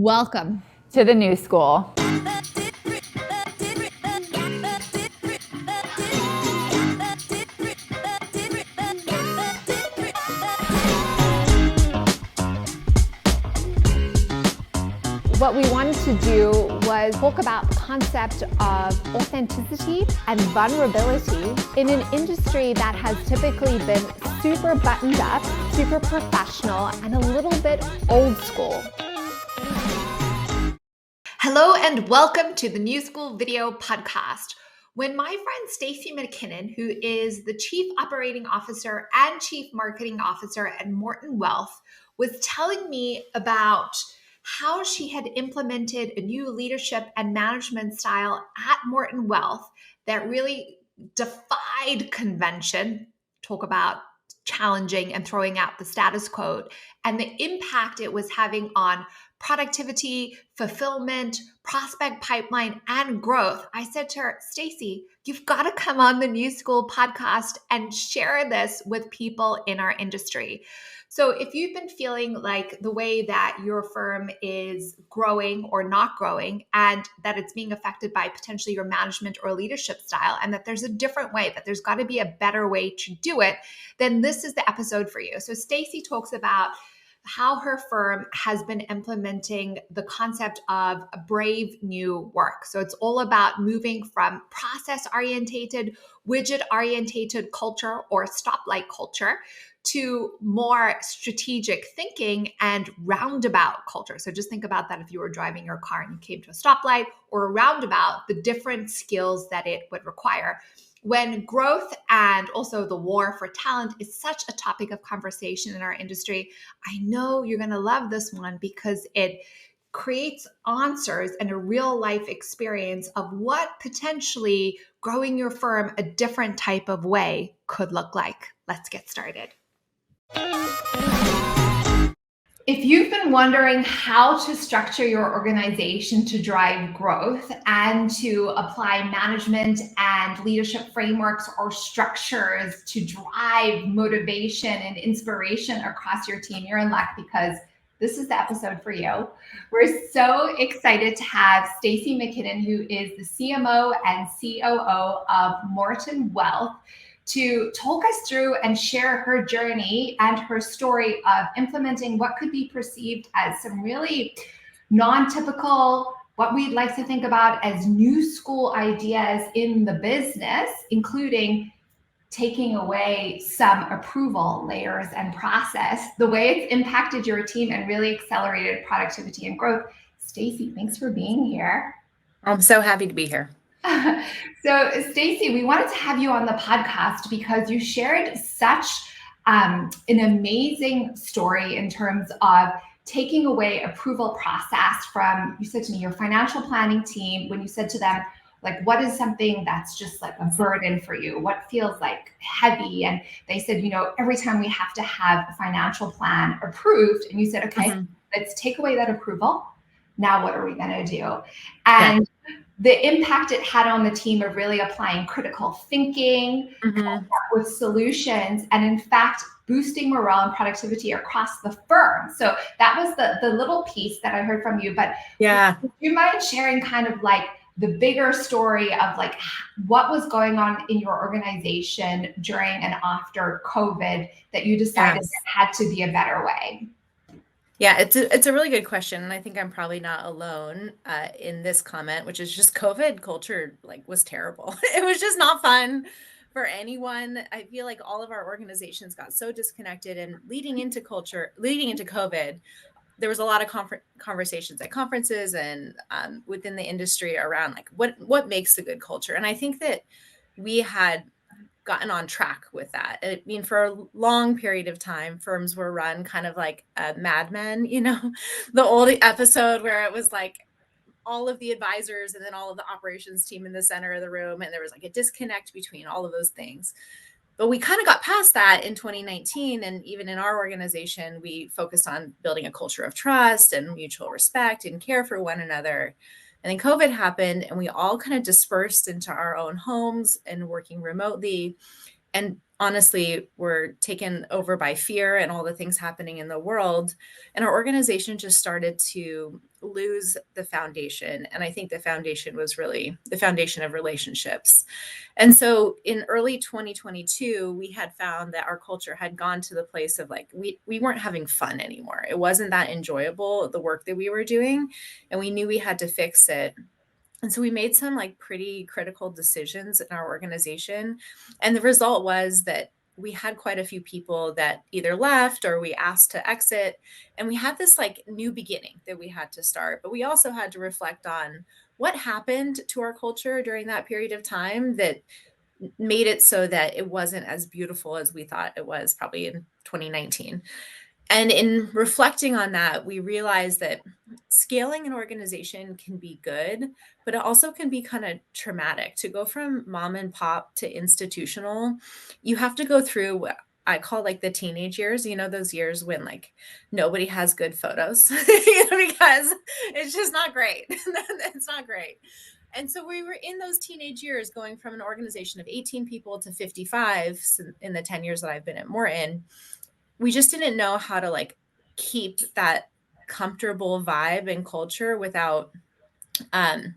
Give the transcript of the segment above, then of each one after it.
Welcome to the new school. What we wanted to do was talk about the concept of authenticity and vulnerability in an industry that has typically been super buttoned up, super professional, and a little bit old school. Hello and welcome to the New School Video Podcast. When my friend Stacey McKinnon, who is the Chief Operating Officer and Chief Marketing Officer at Morton Wealth, was telling me about how she had implemented a new leadership and management style at Morton Wealth that really defied convention, talk about challenging and throwing out the status quo, and the impact it was having on productivity, fulfillment, prospect pipeline, and growth. I said to her, Stacey, you've got to come on the New School podcast and share this with people in our industry. So if you've been feeling like the way that your firm is growing or not growing, and that it's being affected by potentially your management or leadership style, and that there's a different way, that there's got to be a better way to do it, then this is the episode for you. So Stacey talks about how her firm has been implementing the concept of a brave new work. So it's all about moving from process-orientated, widget-orientated culture or stoplight culture to more strategic thinking and roundabout culture. So just think about that if you were driving your car and you came to a stoplight or a roundabout, the different skills that it would require. When growth and also the war for talent is such a topic of conversation in our industry, I know you're going to love this one because it creates answers and a real life experience of what potentially growing your firm a different type of way could look like. Let's get started. If you've been wondering how to structure your organization to drive growth and to apply management and leadership frameworks or structures to drive motivation and inspiration across your team, you're in luck because this is the episode for you. We're so excited to have Stacey McKinnon, who is the CMO and COO of Morton Wealth, to talk us through and share her journey and her story of implementing what could be perceived as some really non-typical, what we'd like to think about as new school ideas in the business, including taking away some approval layers and process, the way it's impacted your team and really accelerated productivity and growth. Stacey, thanks for being here. I'm so happy to be here. So Stacey, we wanted to have you on the podcast because you shared such an amazing story in terms of taking away approval process from, you said to me, your financial planning team, when you said to them, like, what is something that's just like a burden for you? What feels like heavy? And they said, every time we have to have a financial plan approved, and you said, okay, let's take away that approval. Now what are we going to do? And the impact it had on the team of really applying critical thinking with solutions, and in fact, boosting morale and productivity across the firm. So that was the little piece that I heard from you. But would you mind sharing kind of like the bigger story of like what was going on in your organization during and after COVID that you decided it had to be a better way? Yeah, it's a really good question. And I think I'm probably not alone in this comment, which is just COVID culture was terrible. It was just not fun for anyone. I feel like all of our organizations got so disconnected, and leading into COVID, there was a lot of conversations at conferences and within the industry around like what makes a good culture. And I think that we had gotten on track with that. I mean, for a long period of time, firms were run kind of like Mad Men, the old episode where it was like all of the advisors and then all of the operations team in the center of the room. And there was like a disconnect between all of those things. But we kind of got past that in 2019. And even in our organization, we focused on building a culture of trust and mutual respect and care for one another. And then COVID happened and we all kind of dispersed into our own homes and working remotely. And honestly, we're taken over by fear and all the things happening in the world. And our organization just started to lose the foundation. And I think the foundation was really the foundation of relationships. And so in early 2022, we had found that our culture had gone to the place of like, we weren't having fun anymore. It wasn't that enjoyable, the work that we were doing. And we knew we had to fix it. And so we made some like pretty critical decisions in our organization. And the result was that we had quite a few people that either left or we asked to exit. And we had this like new beginning that we had to start. But we also had to reflect on what happened to our culture during that period of time that made it so that it wasn't as beautiful as we thought it was probably in 2019. And in reflecting on that, we realized that scaling an organization can be good, but it also can be kind of traumatic. To go from mom and pop to institutional, you have to go through what I call like the teenage years, those years when like nobody has good photos, because it's just not great. It's not great. And so we were in those teenage years going from an organization of 18 people to 55 in the 10 years that I've been at Morton. We just didn't know how to like keep that comfortable vibe and culture without and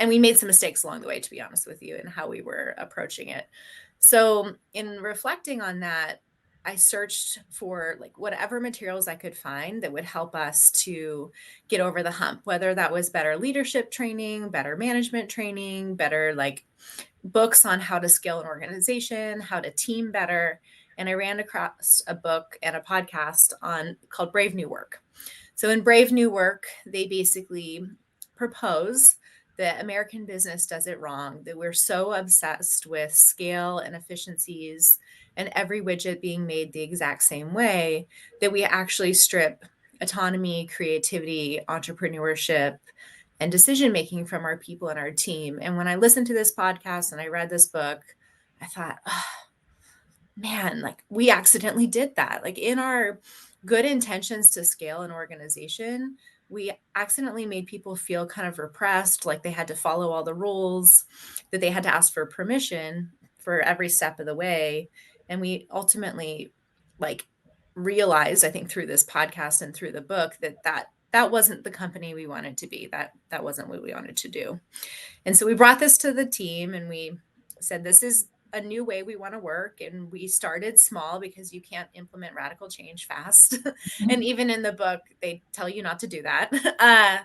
we made some mistakes along the way, to be honest with you, in how we were approaching it. So in reflecting on that, I searched for like whatever materials I could find that would help us to get over the hump, whether that was better leadership training, better management training, better like books on how to scale an organization, how to team better. And I ran across a book and a podcast called Brave New Work. So in Brave New Work, they basically propose that American business does it wrong, that we're so obsessed with scale and efficiencies and every widget being made the exact same way that we actually strip autonomy, creativity, entrepreneurship, and decision-making from our people and our team. And when I listened to this podcast and I read this book, I thought, oh, man, like we accidentally did that. Like in our good intentions to scale an organization, we accidentally made people feel kind of repressed, like they had to follow all the rules, that they had to ask for permission for every step of the way. And we ultimately like realized, I think through this podcast and through the book, that wasn't the company we wanted to be. That wasn't what we wanted to do. And so we brought this to the team and we said, this is a new way we want to work. And we started small because you can't implement radical change fast. And even in the book, they tell you not to do that.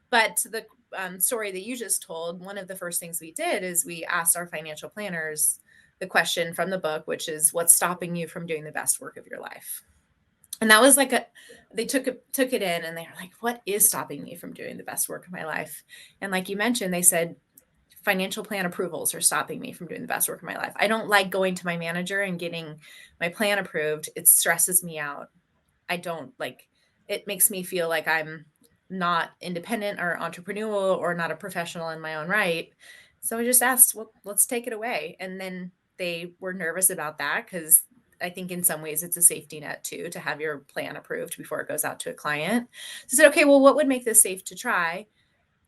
But the story that you just told, one of the first things we did is we asked our financial planners the question from the book, which is, what's stopping you from doing the best work of your life? And that was like they took it in and they were like, what is stopping me from doing the best work of my life? And like you mentioned, they said, financial plan approvals are stopping me from doing the best work of my life. I don't like going to my manager and getting my plan approved. It stresses me out. I don't like, it makes me feel like I'm not independent or entrepreneurial or not a professional in my own right. So I just asked, well, let's take it away. And then they were nervous about that because I think in some ways it's a safety net too, to have your plan approved before it goes out to a client. So I said, okay, well, what would make this safe to try?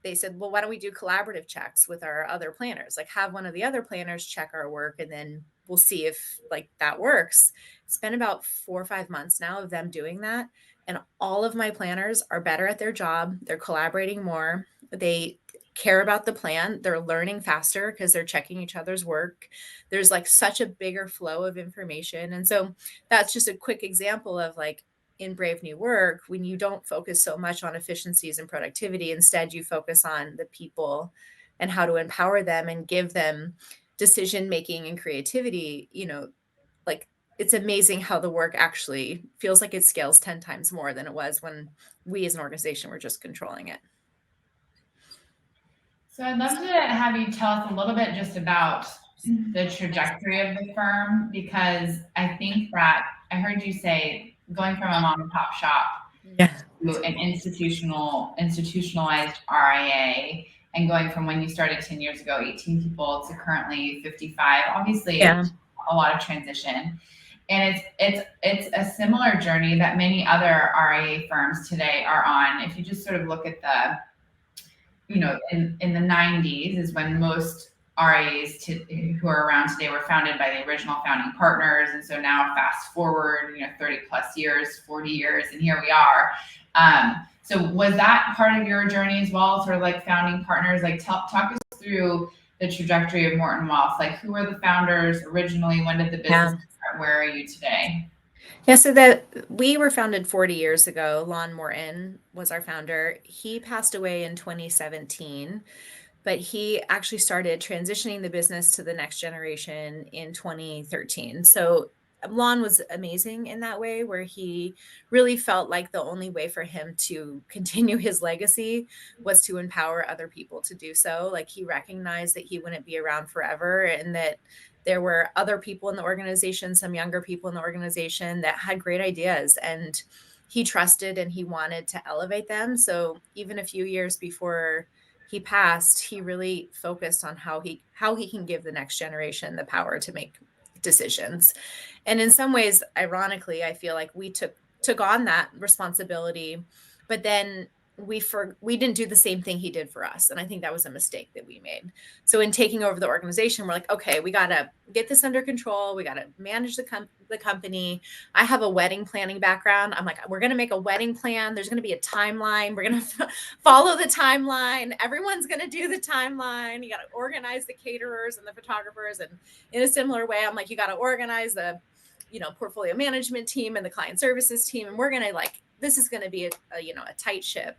They said, well, why don't we do collaborative checks with our other planners? Like have one of the other planners check our work and then we'll see if like that works. It's been about 4 or 5 months now of them doing that. And all of my planners are better at their job. They're collaborating more. They care about the plan. They're learning faster because they're checking each other's work. There's like such a bigger flow of information. And so that's just a quick example of like, in Brave New Work, when you don't focus so much on efficiencies and productivity, instead you focus on the people and how to empower them and give them decision-making and creativity, like it's amazing how the work actually feels like it scales 10 times more than it was when we as an organization were just controlling it. So I'd love to have you tell us a little bit just about the trajectory of the firm, because I think that I heard you say going from a mom and pop shop to an institutionalized RIA, and going from when you started 10 years ago, 18 people, to currently 55. Obviously, a lot of transition. And it's a similar journey that many other RIA firms today are on. If you just sort of look at the, in the 90s is when most RIAs who are around today were founded by the original founding partners. And so now fast forward, 30 plus years, 40 years, and here we are. So was that part of your journey as well, sort of like founding partners? Like talk us through the trajectory of Morton Wealth. Like who were the founders originally? When did the business start? Where are you today? Yeah, so that we were founded 40 years ago. Lon Morton was our founder. He passed away in 2017, but he actually started transitioning the business to the next generation in 2013. So Lon was amazing in that way, where he really felt like the only way for him to continue his legacy was to empower other people to do so. Like he recognized that he wouldn't be around forever, and that there were other people in the organization, some younger people in the organization that had great ideas, and he trusted and he wanted to elevate them. So even a few years before he passed, he really focused on how he can give the next generation the power to make decisions. And in some ways, ironically, I feel like we took on that responsibility, but then we didn't do the same thing he did for us. And I think that was a mistake that we made. So in taking over the organization, we're like, okay, we got to get this under control. We got to manage the company. I have a wedding planning background. I'm like, we're going to make a wedding plan. There's going to be a timeline. We're going to follow the timeline. Everyone's going to do the timeline. You got to organize the caterers and the photographers. And in a similar way, I'm like, you got to organize the, portfolio management team and the client services team. And we're going to this is going to be a tight ship.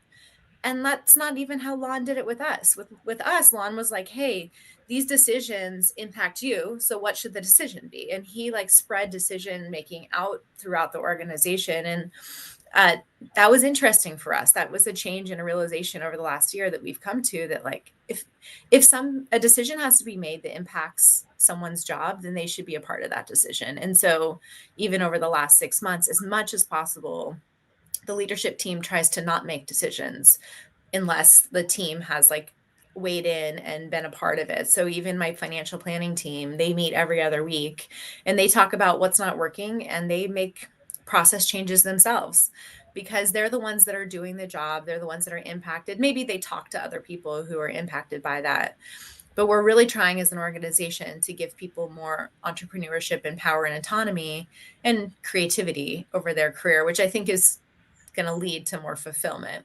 And that's not even how Lon did it with us. With us, Lon was like, hey, these decisions impact you. So what should the decision be? And he spread decision making out throughout the organization. And that was interesting for us. That was a change and a realization over the last year that we've come to, that if a decision has to be made that impacts someone's job, then they should be a part of that decision. And so even over the last 6 months, as much as possible, the leadership team tries to not make decisions unless the team has weighed in and been a part of it. So even my financial planning team, they meet every other week and they talk about what's not working, and they make process changes themselves, because they're the ones that are doing the job. They're the ones that are impacted. Maybe they talk to other people who are impacted by that. But we're really trying as an organization to give people more entrepreneurship and power and autonomy and creativity over their career, which I think is going to lead to more fulfillment.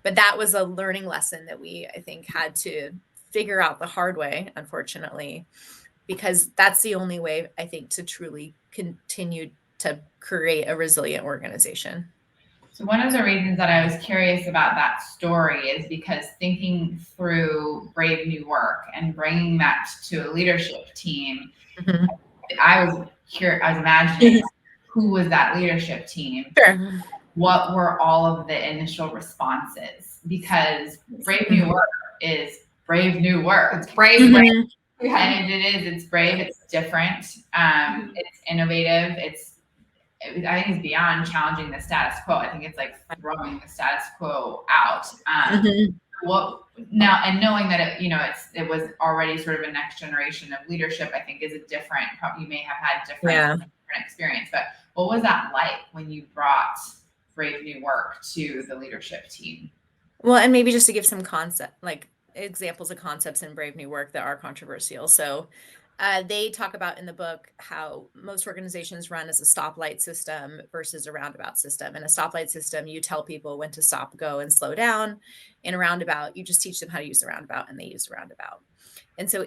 But that was a learning lesson that we, I think, had to figure out the hard way, unfortunately, because that's the only way, I think, to truly continue to create a resilient organization. So one of the reasons that I was curious about that story is because thinking through Brave New Work and bringing that to a leadership team, mm-hmm. I was imagining who was that leadership team? Sure. What were all of the initial responses? Because Brave New Work is brave new work. It's brave, brave. And it's brave, it's different, it's innovative, I think it's beyond challenging the status quo. I think it's throwing the status quo out. What now, and knowing that it was already sort of a next generation of leadership, I think is a different, you may have had different experience, but what was that like when you brought Brave New Work to the leadership team? Well, and maybe just to give some examples of concepts in Brave New Work that are controversial. So they talk about in the book how most organizations run as a stoplight system versus a roundabout system. In a stoplight system, you tell people when to stop, go, and slow down. In a roundabout, you just teach them how to use the roundabout, and they use the roundabout. And so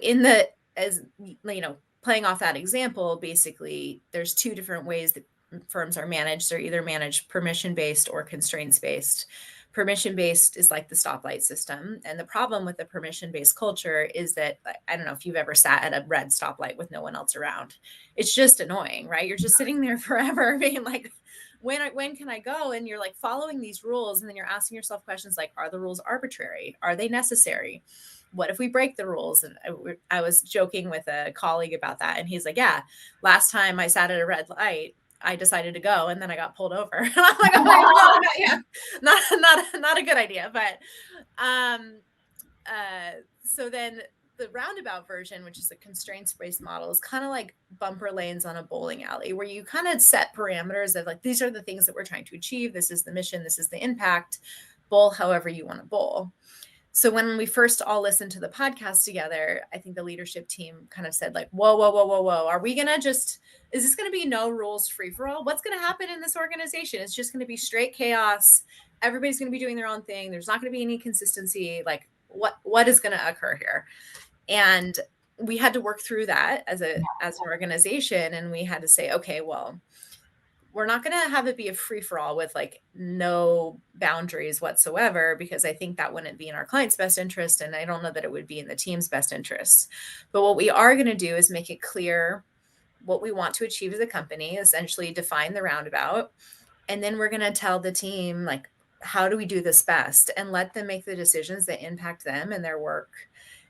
playing off that example, basically, there's two different ways that firms are managed. They're either managed permission-based or constraints-based. Permission-based is like the stoplight system. And the problem with the permission-based culture is that, I don't know if you've ever sat at a red stoplight with no one else around. It's just annoying, right? You're just sitting there forever being like, when can I go? And you're following these rules. And then you're asking yourself questions like, are the rules arbitrary? Are they necessary? What if we break the rules? And I was joking with a colleague about that. And he's like, yeah, last time I sat at a red light, I decided to go, and then I got pulled over. And I'm like, oh, yeah, not a good idea. But so then the roundabout version, which is a constraints-based model, is kind of like bumper lanes on a bowling alley, where you kind of set parameters of these are the things that we're trying to achieve. This is the mission. This is the impact. Bowl however you want to bowl. So when we first all listened to the podcast together, I think the leadership team kind of said whoa. Are we going to is this going to be no rules free for all? What's going to happen in this organization? It's just going to be straight chaos. everybody's going to be doing their own thing. There's not going to be any consistency. Like what is going to occur here? And we had to work through that as an organization. And we had to say, okay, well, we're not going to have it be a free for all with like no boundaries whatsoever, because I think that wouldn't be in our client's best interest. And I don't know that it would be in the team's best interest. But what we are going to do is make it clear what we want to achieve as a company, essentially define the roundabout. And then we're going to tell the team, like, how do we do this best, and let them make the decisions that impact them and their work.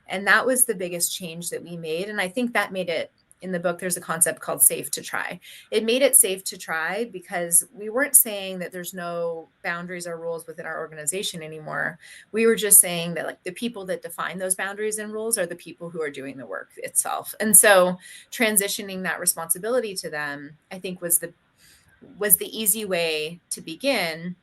And that was the biggest change that we made. And I think that made it, in the book, there's a concept called safe to try. It made it safe to try because we weren't saying that there's no boundaries or rules within our organization anymore. We were just saying that like the people that define those boundaries and rules are the people who are doing the work itself. And so transitioning that responsibility to them, I think was the easy way to begin.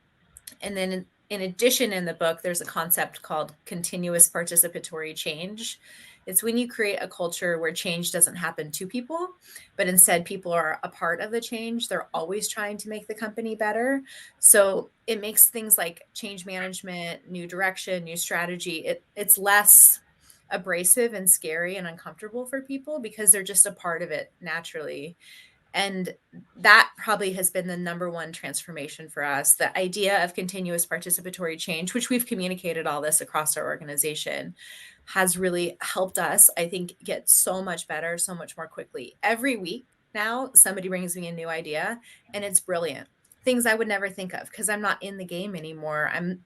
And then in addition, in the book, there's a concept called continuous participatory change. It's when you create a culture where change doesn't happen to people, but instead people are a part of the change. They're always trying to make the company better. So it makes things like change management, new direction, new strategy, it's less abrasive and scary and uncomfortable for people because they're just a part of it naturally. And that probably has been the number one transformation for us. The idea of continuous participatory change, which we've communicated all this across our organization, has really helped us, I think, get so much better, so much more quickly. Every week now, somebody brings me a new idea and it's brilliant. Things I would never think of because I'm not in the game anymore. I'm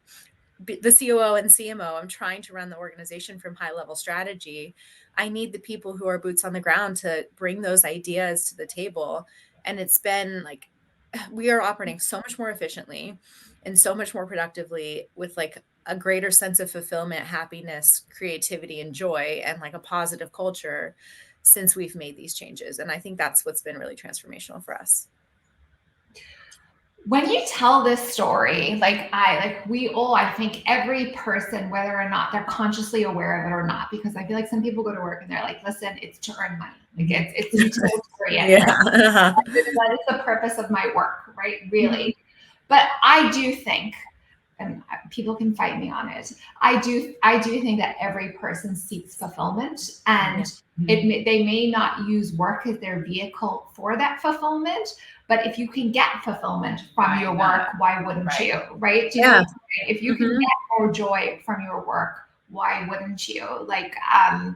the COO and CMO. I'm trying to run the organization from high level strategy. I need the people who are boots on the ground to bring those ideas to the table. And it's been like, we are operating so much more efficiently and so much more productively with like a greater sense of fulfillment, happiness, creativity, and joy, and like a positive culture since we've made these changes. And I think that's what's been really transformational for us. When you tell this story, we all, I think every person, whether or not they're consciously aware of it or not, because I feel like some people go to work and they're like, listen, it's to earn money. Like it's utilitarian. Yeah. That is the purpose of my work, right? Really. But I do think, and people can fight me on it, I do think that every person seeks fulfillment, and they may not use work as their vehicle for that fulfillment. But if you can get fulfillment from your work, why wouldn't you? Right? Do you know what I'm saying? If you can get more joy from your work, why wouldn't you? Like, I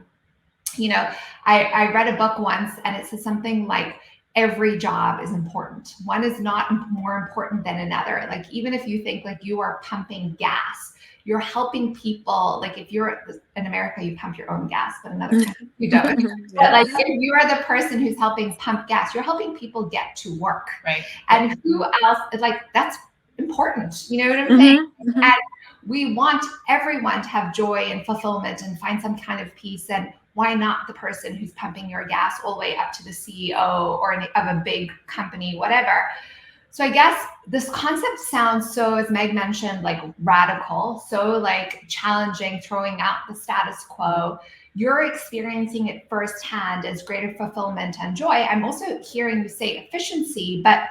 read a book once and it says something like, every job is important. One is not more important than another. Like, even if you think like you are pumping gas, you're helping people. Like, if you're in America, you pump your own gas, but in other countries you don't. But like, if you are the person who's helping pump gas, you're helping people get to work. Right. And who else? Like, that's important. You know what I'm saying? And we want everyone to have joy and fulfillment and find some kind of peace. And why not the person who's pumping your gas all the way up to the CEO or of a big company, whatever? So I guess this concept sounds so, as Meg mentioned, like radical, so like challenging, throwing out the status quo. You're experiencing it firsthand as greater fulfillment and joy. I'm also hearing you say efficiency, but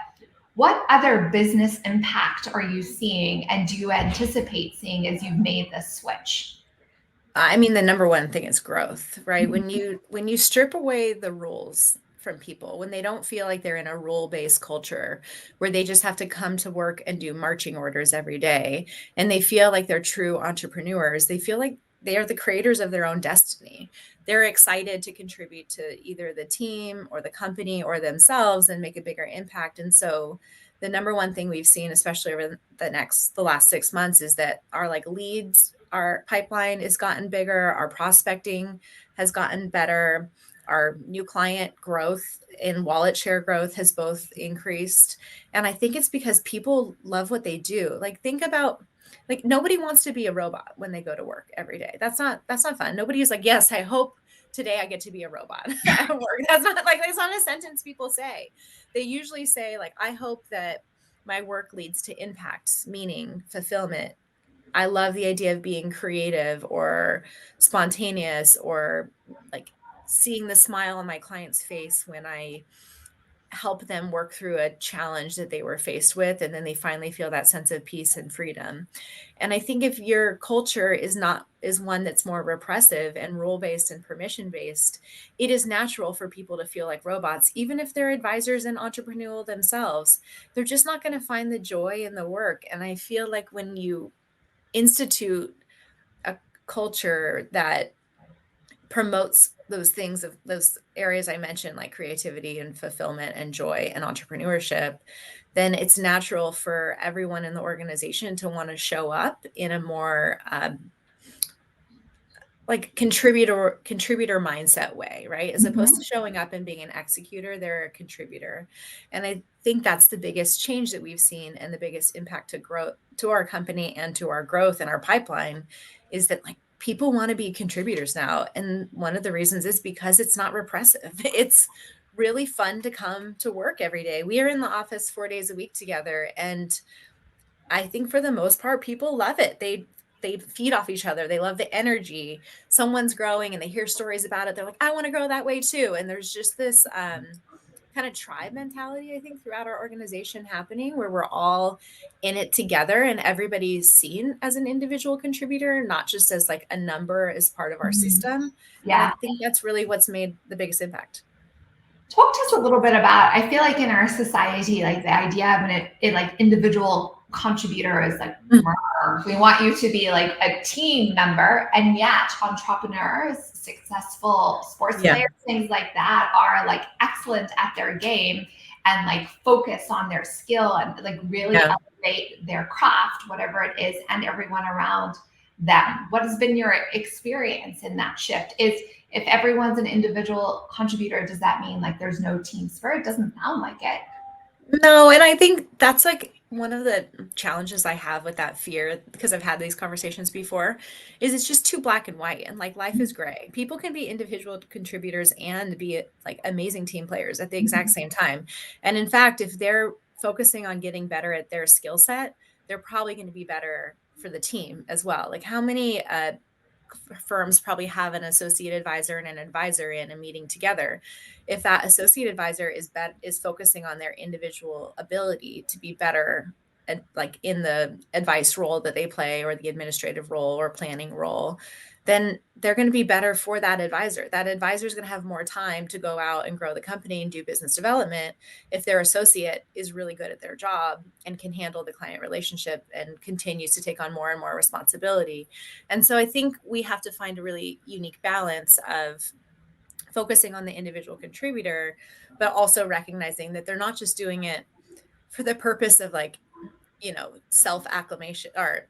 what other business impact are you seeing, and do you anticipate seeing as you've made this switch? I mean, the number one thing is growth, right? When you strip away the rules from people, when they don't feel like they're in a rule-based culture where they just have to come to work and do marching orders every day, and they feel like they're true entrepreneurs, they feel like they are the creators of their own destiny. They're excited to contribute to either the team or the company or themselves and make a bigger impact. And so the number one thing we've seen, especially over the last 6 months, is that our like leads, our pipeline has gotten bigger, our prospecting has gotten better, our new client growth and wallet share growth has both increased. And I think it's because people love what they do. Like, think about, like, nobody wants to be a robot when they go to work every day. That's not fun. Nobody's like, yes, I hope today I get to be a robot at work. That's not a sentence people say. They usually say, like, I hope that my work leads to impact, meaning, fulfillment. I love the idea of being creative or spontaneous, or like seeing the smile on my client's face when I help them work through a challenge that they were faced with, and then they finally feel that sense of peace and freedom. And I think if your culture is one that's more repressive and rule-based and permission-based, it is natural for people to feel like robots, even if they're advisors and entrepreneurial themselves. They're just not going to find the joy in the work. And I feel like when you institute a culture that promotes those things, of those areas I mentioned, like creativity and fulfillment and joy and entrepreneurship, then it's natural for everyone in the organization to want to show up in a more like contributor mindset way, right? As opposed to showing up and being an executor, they're a contributor. And I think that's the biggest change that we've seen, and the biggest impact to grow to our company and to our growth and our pipeline, is that like people want to be contributors now. And one of the reasons is because it's not repressive. It's really fun to come to work every day. We are in the office 4 days a week together, and I think for the most part, people love it. They feed off each other. They love the energy. Someone's growing and they hear stories about it. They're like, I want to grow that way too. And there's just this kind of tribe mentality, I think, throughout our organization happening, where we're all in it together and everybody's seen as an individual contributor, not just as like a number as part of our system. Yeah. And I think that's really what's made the biggest impact. Talk to us a little bit about, I feel like in our society, like the idea of an like individual contributor is like murder. We want you to be like a team member, and yet entrepreneurs, successful sports players, things like that are like excellent at their game and like focus on their skill and like really elevate their craft, whatever it is, and everyone around them. What has been your experience in that shift? If everyone's an individual contributor, does that mean like there's no team spirit? It doesn't sound like it. No, and I think that's like one of the challenges I have with that fear, because I've had these conversations before, is it's just too black and white, and like life is gray. People can be individual contributors and be like amazing team players at the exact same time. And in fact, if they're focusing on getting better at their skill set, they're probably going to be better for the team as well. Like how many firms probably have an associate advisor and an advisor in a meeting together. If that associate advisor is focusing on their individual ability to be better at, like in the advice role that they play, or the administrative role or planning role, then they're going to be better for that advisor. That advisor is going to have more time to go out and grow the company and do business development if their associate is really good at their job and can handle the client relationship and continues to take on more and more responsibility. And so I think we have to find a really unique balance of focusing on the individual contributor, but also recognizing that they're not just doing it for the purpose of like, you know, self-acclamation or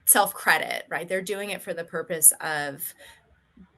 self-credit, right? They're doing it for the purpose of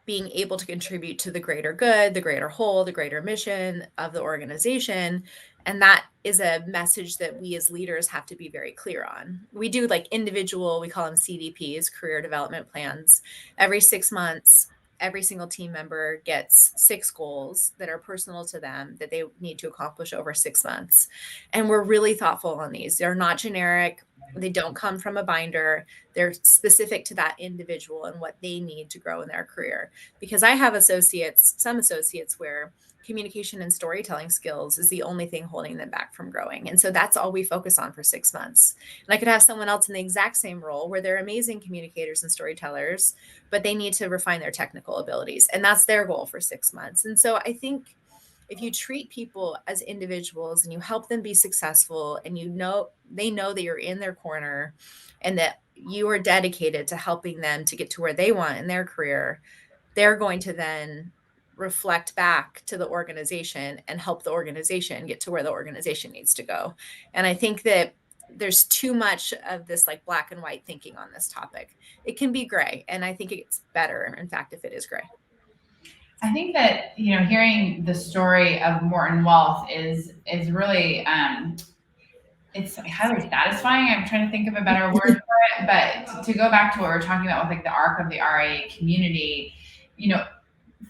being able to contribute to the greater good, the greater whole, the greater mission of the organization. And that is a message that we as leaders have to be very clear on. We do like individual, we call them CDPs, career development plans. Every 6 months, every single team member gets 6 goals that are personal to them that they need to accomplish over 6 months. And we're really thoughtful on these. They're not generic. They don't come from a binder. They're specific to that individual and what they need to grow in their career. Because I have some associates where communication and storytelling skills is the only thing holding them back from growing. And so that's all we focus on for 6 months. And I could have someone else in the exact same role where they're amazing communicators and storytellers, but they need to refine their technical abilities. And that's their goal for 6 months. And so I think if you treat people as individuals and you help them be successful, and they know that you're in their corner and that you are dedicated to helping them to get to where they want in their career, they're going to then reflect back to the organization and help the organization get to where the organization needs to go. And I think that there's too much of this like black and white thinking on this topic. It can be gray, and I think it's better, in fact, if it is gray. I think that, you know, hearing the story of Morton Wealth is really, it's highly satisfying. I'm trying to think of a better word for it, but to go back to what we're talking about with like the arc of the RIA community, you know,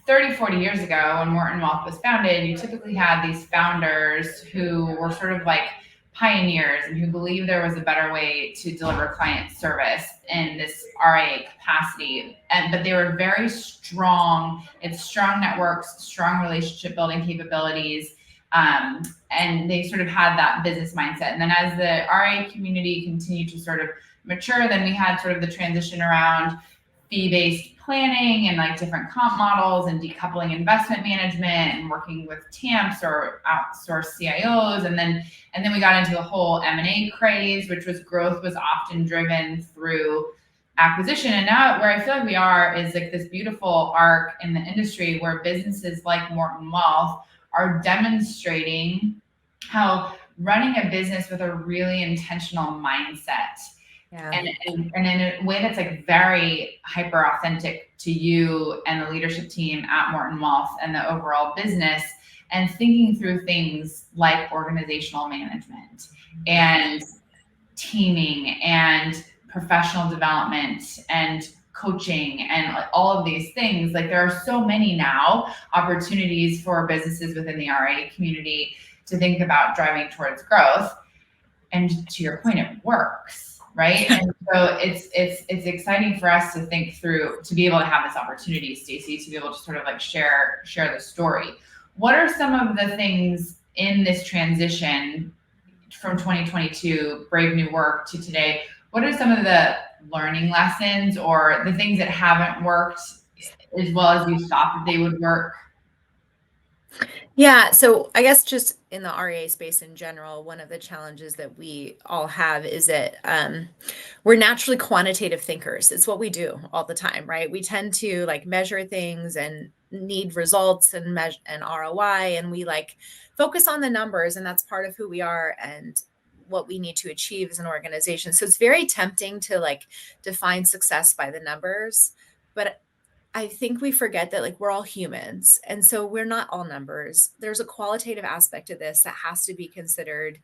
30, 40 years ago when Morton Wealth was founded, you typically had these founders who were sort of like pioneers and who believed there was a better way to deliver client service in this RIA capacity. But they were very strong. It's strong networks, strong relationship building capabilities. And they sort of had that business mindset. And then as the RA community continued to sort of mature, then we had sort of the transition around fee-based planning and like different comp models and decoupling investment management and working with TAMPs or outsourced CIOs. And then we got into the whole M&A craze, which was growth was often driven through acquisition. And now where I feel like we are is like this beautiful arc in the industry where businesses like Morton Wealth are demonstrating how running a business with a really intentional mindset and in a way that's like very hyper authentic to you and the leadership team at Morton Wealth and the overall business, and thinking through things like organizational management and teaming and professional development and coaching and all of these things. Like there are so many now opportunities for businesses within the RA community to think about driving towards growth. And to your point, it works, right? And so it's exciting for us to think through, to be able to have this opportunity, Stacey, to be able to sort of like share the story. What are some of the things in this transition from 2022, Brave New Work, to today? What are some of the learning lessons or the things that haven't worked as well as you thought that they would work? Yeah, so I guess just in the REA space in general, one of the challenges that we all have is that we're naturally quantitative thinkers. It's what we do all the time, right? We tend to like measure things and need results and measure and ROI, and we like focus on the numbers, and that's part of who we are and what we need to achieve as an organization. So it's very tempting to like define success by the numbers, but I think we forget that like we're all humans. And so we're not all numbers. There's a qualitative aspect to this that has to be considered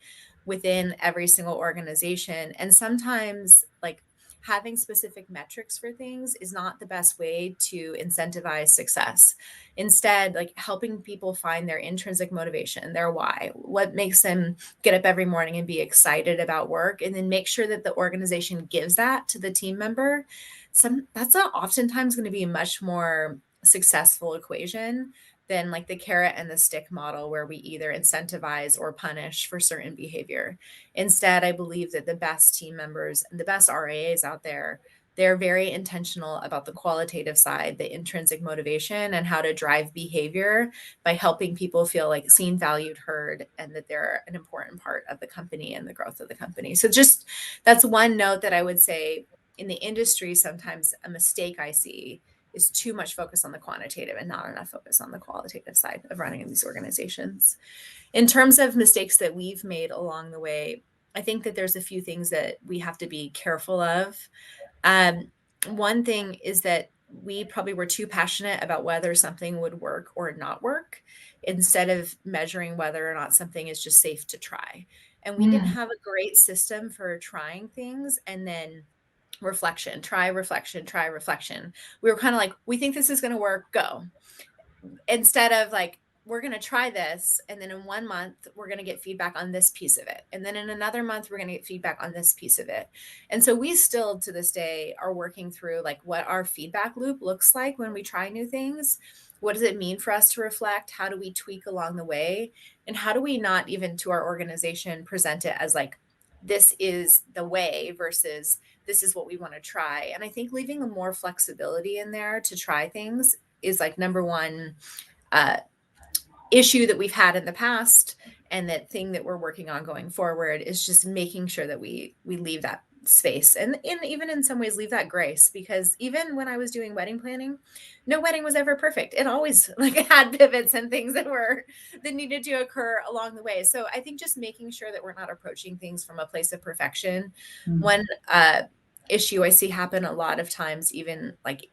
within every single organization. And sometimes like having specific metrics for things is not the best way to incentivize success. Instead, like helping people find their intrinsic motivation, their why, what makes them get up every morning and be excited about work, and then make sure that the organization gives that to the team member. That's not oftentimes going to be a much more successful equation than like the carrot and the stick model where we either incentivize or punish for certain behavior. Instead, I believe that the best team members and the best RAs out there, they're very intentional about the qualitative side, the intrinsic motivation, and how to drive behavior by helping people feel like seen, valued, heard, and that they're an important part of the company and the growth of the company. So just that's one note that I would say in the industry, sometimes a mistake I see is too much focus on the quantitative and not enough focus on the qualitative side of running these organizations. In terms of mistakes that we've made along the way, I think that there's a few things that we have to be careful of. One thing is that we probably were too passionate about whether something would work or not work, instead of measuring whether or not something is just safe to try. And we didn't have a great system for trying things and then reflection. We were kind of like, we think this is going to work, go. Instead of like, we're going to try this, and then in 1 month, we're going to get feedback on this piece of it. And then in another month, we're going to get feedback on this piece of it. And so we still, to this day, are working through like what our feedback loop looks like when we try new things. What does it mean for us to reflect? How do we tweak along the way? And how do we not even to our organization present it as like, this is the way versus this is what we want to try? And I think leaving more flexibility in there to try things is like number one issue that we've had in the past, and that thing that we're working on going forward is just making sure that we leave that space and even in some ways leave that grace, because even when I was doing wedding planning, no wedding was ever perfect. It always like had pivots and things that needed to occur along the way. So I think just making sure that we're not approaching things from a place of perfection. One issue I see happen a lot of times, even like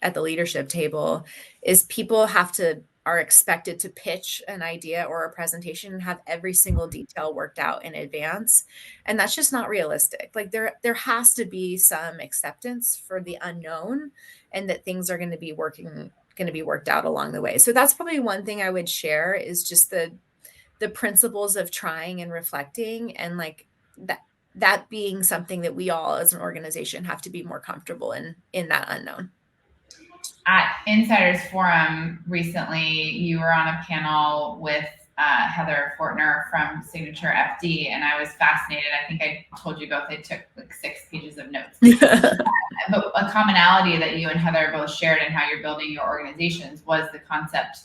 at the leadership table, is people are expected to pitch an idea or a presentation and have every single detail worked out in advance. And that's just not realistic. Like there has to be some acceptance for the unknown, and that things are going to be worked out along the way. So that's probably one thing I would share, is just the principles of trying and reflecting, and like that being something that we all as an organization have to be more comfortable in that unknown. At Insiders Forum recently, you were on a panel with Heather Fortner from Signature FD, and I was fascinated. I think I told you both I took like 6 pages of notes. But a commonality that you and Heather both shared in how you're building your organizations was the concept,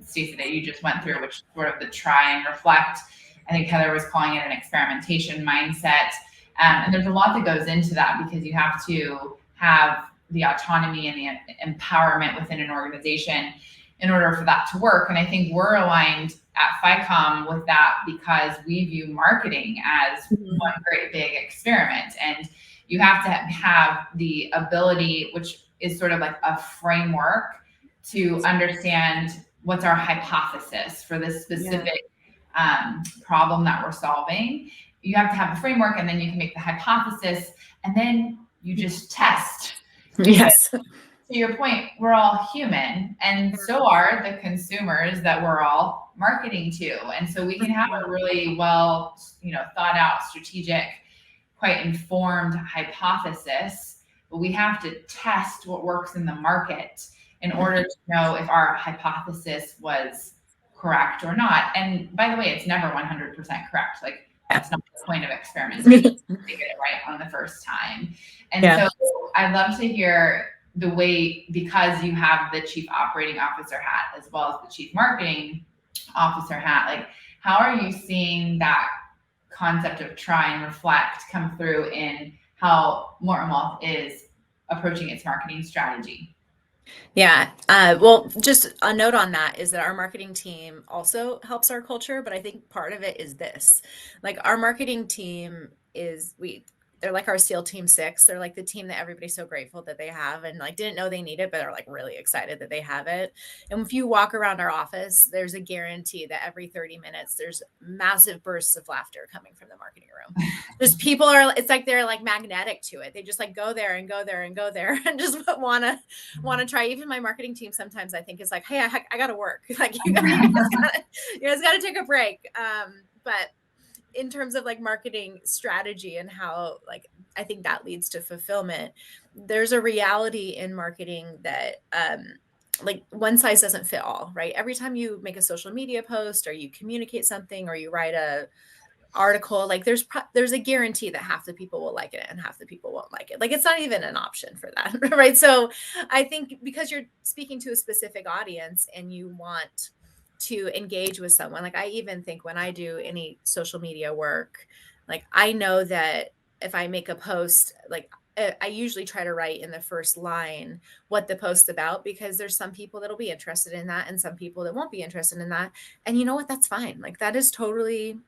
Stacey, that you just went through, which is sort of the try and reflect. I think Heather was calling it an experimentation mindset. And there's a lot that goes into that, because you have to have the autonomy and the empowerment within an organization in order for that to work. And I think we're aligned at Ficomm with that, because we view marketing as one great big experiment. And you have to have the ability, which is sort of like a framework, to understand what's our hypothesis for this specific problem that we're solving. You have to have the framework, and then you can make the hypothesis, and then you just test. Yes. To your point, we're all human, and so are the consumers that we're all marketing to. And so we can have a really well, thought out, strategic, quite informed hypothesis, but we have to test what works in the market in order to know if our hypothesis was correct or not. And by the way, it's never 100% correct. Like, that's not the point of experimentation, to get it right on the first time. And so I'd love to hear the way, because you have the chief operating officer hat as well as the chief marketing officer hat, like, how are you seeing that concept of try and reflect come through in how Morton Wealth is approaching its marketing strategy? Yeah. Well, just a note on that is that our marketing team also helps our culture, but I think part of it is this. Like, our marketing team they're like our SEAL Team 6. They're like the team that everybody's so grateful that they have, and like didn't know they need it, but are like really excited that they have it. And if you walk around our office, there's a guarantee that every 30 minutes there's massive bursts of laughter coming from the marketing room. Just people it's like they're like magnetic to it. They just like go there and go there and go there and just want to try. Even my marketing team sometimes I think is like, hey, I got to work. Like, you guys got to take a break. But in terms of like marketing strategy and how, like, I think that leads to fulfillment, there's a reality in marketing that like, one size doesn't fit all, right? Every time you make a social media post, or you communicate something, or you write a article, like there's a guarantee that half the people will like it and half the people won't like it. Like, it's not even an option for that, right? So I think because you're speaking to a specific audience and you want to engage with someone, like, I even think when I do any social media work, like, I know that if I make a post, like, I usually try to write in the first line what the post's about, because there's some people that'll be interested in that and some people that won't be interested in that. And you know what? That's fine. Like, that is totally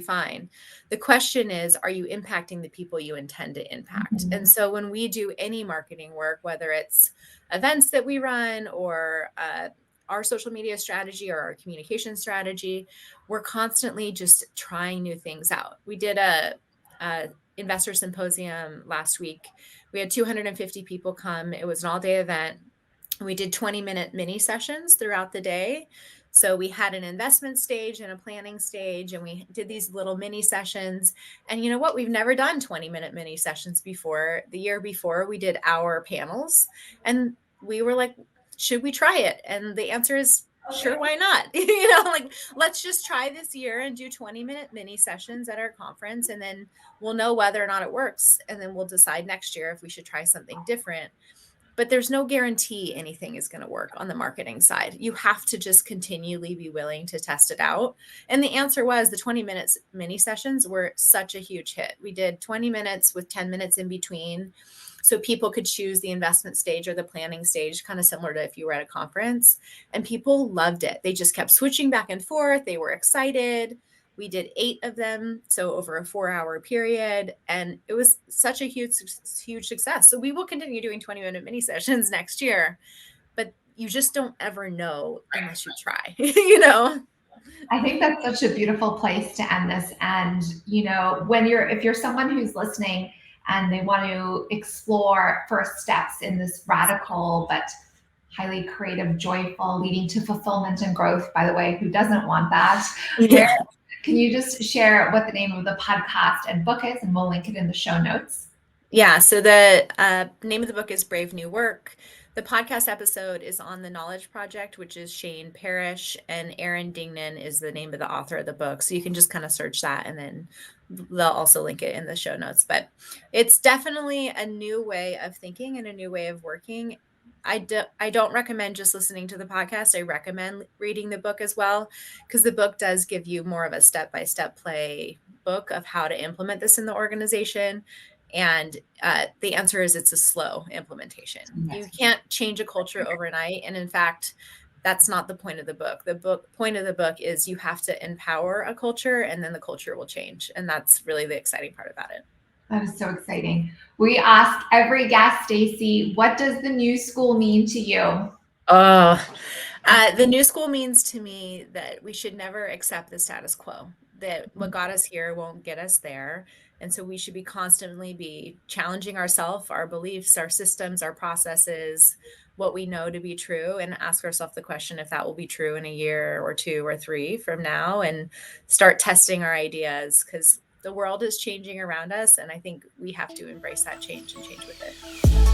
fine. The question is, are you impacting the people you intend to impact? And so when we do any marketing work, whether it's events that we run, or our social media strategy, or our communication strategy, we're constantly just trying new things out. We did a investor symposium last week. We had 250 people come. It was an all-day event. We did 20-minute mini sessions throughout the day. So we had an investment stage and a planning stage, and we did these little mini sessions. And you know what? We've never done 20-minute mini sessions before. The year before, we did hour panels, and we were like, should we try it? And the answer is, sure, why not? Like, let's just try this year and do 20-minute mini sessions at our conference, and then we'll know whether or not it works. And then we'll decide next year if we should try something different. But there's no guarantee anything is going to work on the marketing side. You have to just continually be willing to test it out. And the answer was the 20 minutes mini sessions were such a huge hit. We did 20 minutes with 10 minutes in between. So people could choose the investment stage or the planning stage, kind of similar to if you were at a conference. And people loved it. They just kept switching back and forth. They were excited. We did 8 of them, so over a 4-hour period, and it was such a huge success. So we will continue doing 20-minute mini sessions next year, but you just don't ever know unless you try, I think that's such a beautiful place to end this. And, if you're someone who's listening and they want to explore first steps in this radical but highly creative, joyful, leading to fulfillment and growth, by the way, who doesn't want that? Can you just share what the name of the podcast and book is, and we'll link it in the show notes? Yeah, so the name of the book is Brave New Work. The podcast episode is on the Knowledge Project, which is Shane Parrish, and Aaron Dingnan is the name of the author of the book. So you can just kind of search that, and then they'll also link it in the show notes. But it's definitely a new way of thinking and a new way of working. I don't recommend just listening to the podcast. I recommend reading the book as well, because the book does give you more of a step-by-step play book of how to implement this in the organization. And the answer is it's a slow implementation. Yes. You can't change a culture overnight. And in fact, that's not the point of the book. The point of the book is you have to empower a culture, and then the culture will change. And that's really the exciting part about it. That is so exciting. We ask every guest, Stacey, what does the new school mean to you? Oh, the new school means to me that we should never accept the status quo, that what got us here won't get us there. And so we should be constantly be challenging ourselves, our beliefs, our systems, our processes, what we know to be true, and ask ourselves the question if that will be true in a year or 2 or 3 from now, and start testing our ideas, because the world is changing around us. And I think we have to embrace that change and change with it.